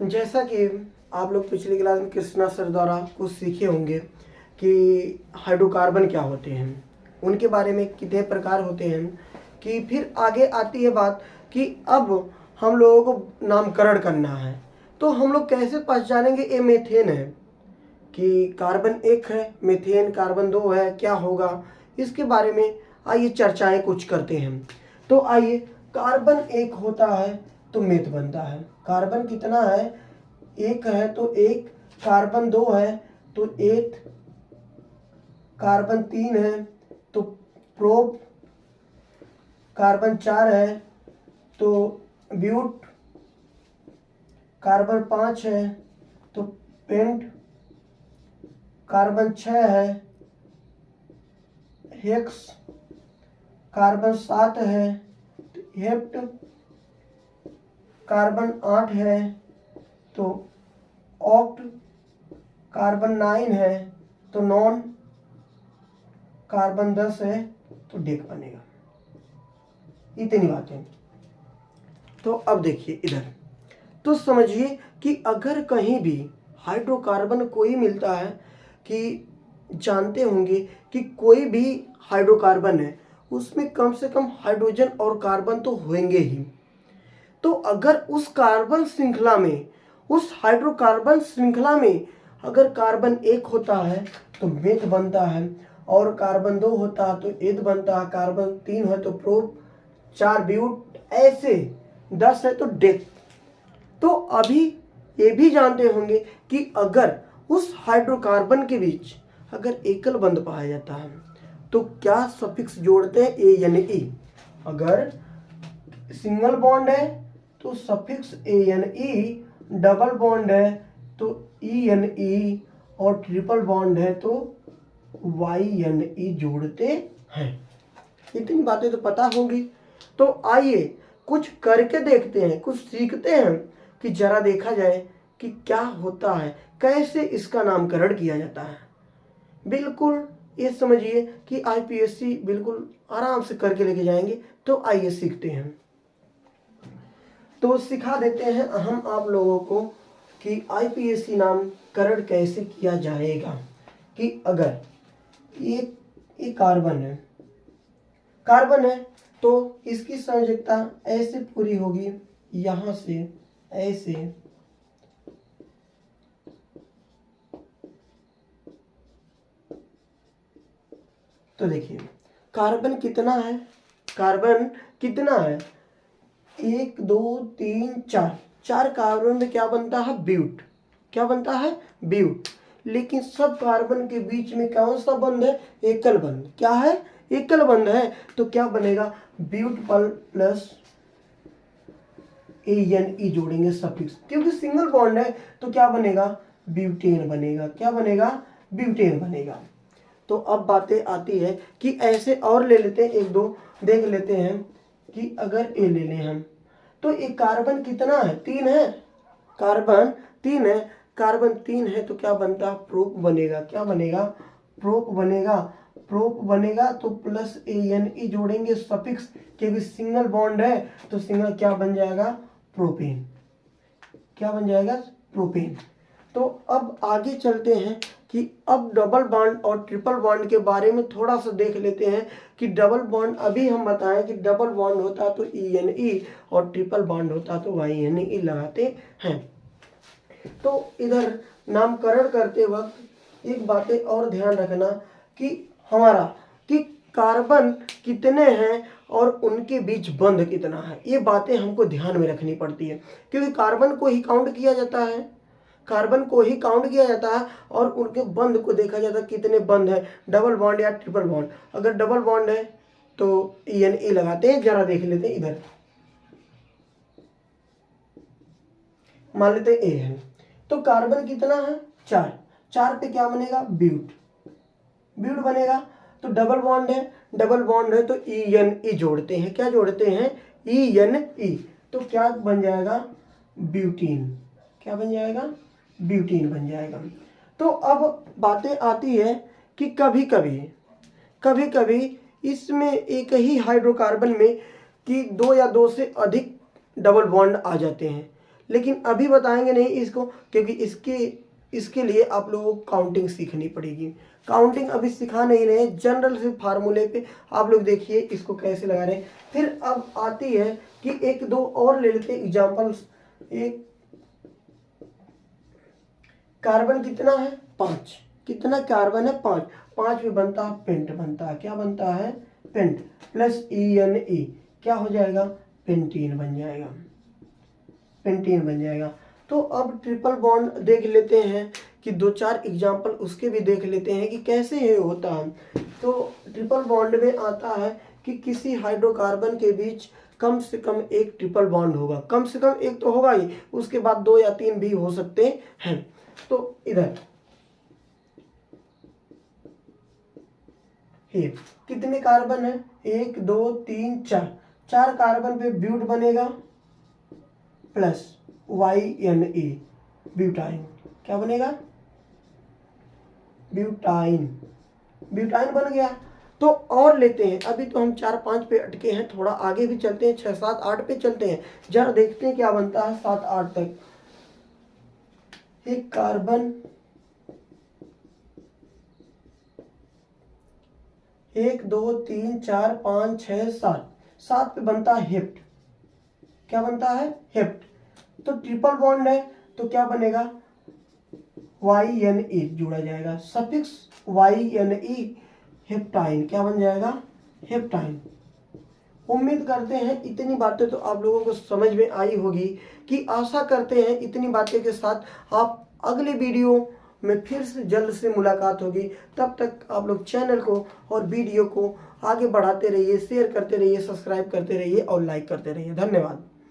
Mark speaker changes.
Speaker 1: जैसा कि आप लोग पिछली क्लास में कृष्णा सर द्वारा कुछ सीखे होंगे कि हाइड्रोकार्बन क्या होते हैं, उनके बारे में कितने प्रकार होते हैं, कि फिर आगे आती है बात कि अब हम लोगों को नामकरण करना है। तो हम लोग कैसे पहचानेंगे ये मीथेन है कि कार्बन 1 है, मीथेन कार्बन 2 है, क्या होगा इसके बारे में आइए चर्चाएं कुछ करते हैं। तो आइए, कार्बन 1 होता है तो मीथ बनता है। कार्बन कितना है? 1 है तो 1, कार्बन 2 है तो 8, कार्बन 3 है तो प्रोप, कार्बन 4 है तो ब्यूट, कार्बन 5 है तो पेंट, कार्बन 6 है हेक्स, कार्बन 7 है तो हेप्ट, कार्बन 8 है तो ऑक्ट, कार्बन 9 है तो नॉन, कार्बन 10 है तो डेक बनेगा। इतनी बातें। तो अब देखिए इधर, तो समझिए कि अगर कहीं भी हाइड्रोकार्बन कोई मिलता है, कि जानते होंगे कि कोई भी हाइड्रोकार्बन है उसमें कम से कम हाइड्रोजन और कार्बन तो होंगे ही। तो अगर उस कार्बन श्रृंखला में, उस हाइड्रोकार्बन श्रृंखला में अगर कार्बन 1 होता है तो मेथ बनता है, और कार्बन 2 होता है तो एथ बनता है, कार्बन 3 है तो प्रोप, 4 ब्यूट, ऐसे 10 है तो डेथ। तो अभी ये भी जानते होंगे कि अगर उस हाइड्रोकार्बन के बीच अगर एकल बंध पाया जाता है तो क्या सफिक्स जोड़ते हैं ए एन ई। अगर सिंगल बॉन्ड है तो suffix A N E, double bond है तो ई एन ई, और ट्रिपल बॉन्ड है तो वाई एन ई जोड़ते हैं। इतनी बातें तो पता होंगी। तो आइए कुछ करके देखते हैं, कुछ सीखते हैं कि जरा देखा जाए कि क्या होता है, कैसे इसका नामकरण किया जाता है। बिल्कुल ये समझिए कि आईपीएससी बिल्कुल आराम से करके लेके जाएंगे। तो आइए सीखते हैं। तो सिखा देते हैं हम आप लोगों को कि आईपीएससी नामकरण कैसे किया जाएगा। कि अगर ये कार्बन है, कार्बन है तो इसकी संयोजकता ऐसे पूरी होगी, यहां से ऐसे, तो देखिए कार्बन कितना है, कार्बन कितना है, 1 2 3 4, 4 कार्बन में क्या बनता है? ब्यूट। क्या बनता है? ब्यूट। लेकिन सब कार्बन के बीच में कौन सा बंध है? एकल बंध। क्या है? एकल बंध है। तो क्या बनेगा? ब्यूट प्लस ए एन ई जोड़ेंगे सफिक्स, क्योंकि सिंगल बॉन्ड है तो क्या बनेगा? ब्यूटेन बनेगा। क्या बनेगा? ब्यूटेन बनेगा। तो अब बातें आती है कि ऐसे और ले लेते हैं, एक दो देख लेते हैं कि अगर ए ले लें हम तो एक कार्बन कितना है? 3 है। कार्बन 3 है, कार्बन 3 है तो क्या बनता? प्रोप बनेगा। क्या बनेगा? प्रोप बनेगा। प्रोप बनेगा तो प्लस ए एन ई जोड़ेंगे सफिक्स, क्योंकि सिंगल बॉन्ड है तो सिंगल क्या बन जाएगा? प्रोपेन। क्या बन जाएगा? प्रोपेन। तो अब आगे चलते हैं कि अब डबल बॉन्ड और ट्रिपल बॉन्ड के बारे में थोड़ा सा देख लेते हैं कि डबल बॉन्ड अभी हम बताएं कि डबल बॉन्ड होता तो ई एन ई और ट्रिपल बॉन्ड होता तो वाई एन ई लगाते हैं। तो इधर नामकरण करते वक्त एक बातें और ध्यान रखना कि हमारा कि कार्बन कितने हैं और उनके बीच बंध कितना है, ये बातें हमको ध्यान में रखनी पड़ती है, क्योंकि कार्बन को ही काउंट किया जाता है, कार्बन को ही काउंट किया जाता है और उनके बंध को देखा जाता है कितने बंध है, डबल बॉन्ड या ट्रिपल बॉन्ड। अगर डबल बॉन्ड है तो ई एन ए लगाते हैं। जरा देख लेते हैं इधर, मान लेते ए है तो कार्बन कितना है? 4, 4 पे क्या बनेगा? ब्यूट, ब्यूट बनेगा। तो डबल बॉन्ड है, डबल बॉन्ड है तो ई एन ई जोड़ते हैं। क्या जोड़ते हैं? E N E. तो क्या बन जाएगा? ब्यूटीन। क्या बन जाएगा? ब्यूटीन बन जाएगा। तो अब बातें आती है कि कभी कभी इसमें एक ही हाइड्रोकार्बन में कि 2 या 2 से अधिक डबल बॉन्ड आ जाते हैं, लेकिन अभी बताएंगे नहीं इसको, क्योंकि इसके लिए आप लोगों को काउंटिंग सीखनी पड़ेगी। काउंटिंग अभी सिखा नहीं रहे, जनरल से फार्मूले पे आप लोग देखिए इसको कैसे लगा रहे हैं। फिर अब आती है कि एक दो और ले लेते हैं एग्जाम्पल्स। एक कार्बन कितना है 5, कितना कार्बन है 5, 5 में बनता है पेंट, बनता है क्या बनता है पेंट, प्लस ENE क्या हो जाएगा पेंटीन बन जाएगा, पेंटीन बन जाएगा। तो अब ट्रिपल बॉन्ड देख लेते हैं कि 2-4 एग्जाम्पल उसके भी देख लेते हैं कि कैसे ये होता है। तो ट्रिपल बॉन्ड में आता है कि किसी हाइड्रोकार्बन के बीच कम से कम एक ट्रिपल बॉन्ड होगा, कम से कम एक तो होगा ही, उसके बाद 2 या 3 भी हो सकते हैं। तो इधर ये कितने कार्बन है 1 2 3 4, 4 कार्बन पे ब्यूट बनेगा प्लस YNE ब्यूटाइन, क्या बनेगा ब्यूटाइन, ब्यूटाइन बन गया। तो और लेते हैं, अभी तो हम 4-5 पे अटके हैं, थोड़ा आगे भी चलते हैं, 6-7-8 पे चलते हैं, जरा देखते हैं क्या बनता है 7-8 तक। एक कार्बन 1 2 3 4 5 6 7, 7 पे बनता है हेप्ट, क्या बनता है हेप्ट। तो ट्रिपल बॉन्ड है तो क्या बनेगा YNE जोड़ा जाएगा, सफिक्स YNE हेप्टाइन, क्या बन जाएगा हेप्टाइन। उम्मीद करते हैं इतनी बातें तो आप लोगों को समझ में आई होगी, कि आशा करते हैं इतनी बातें के साथ आप अगले वीडियो में फिर से जल्द से मुलाकात होगी। तब तक आप लोग चैनल को और वीडियो को आगे बढ़ाते रहिए, शेयर करते रहिए, सब्सक्राइब करते रहिए और लाइक करते रहिए। धन्यवाद।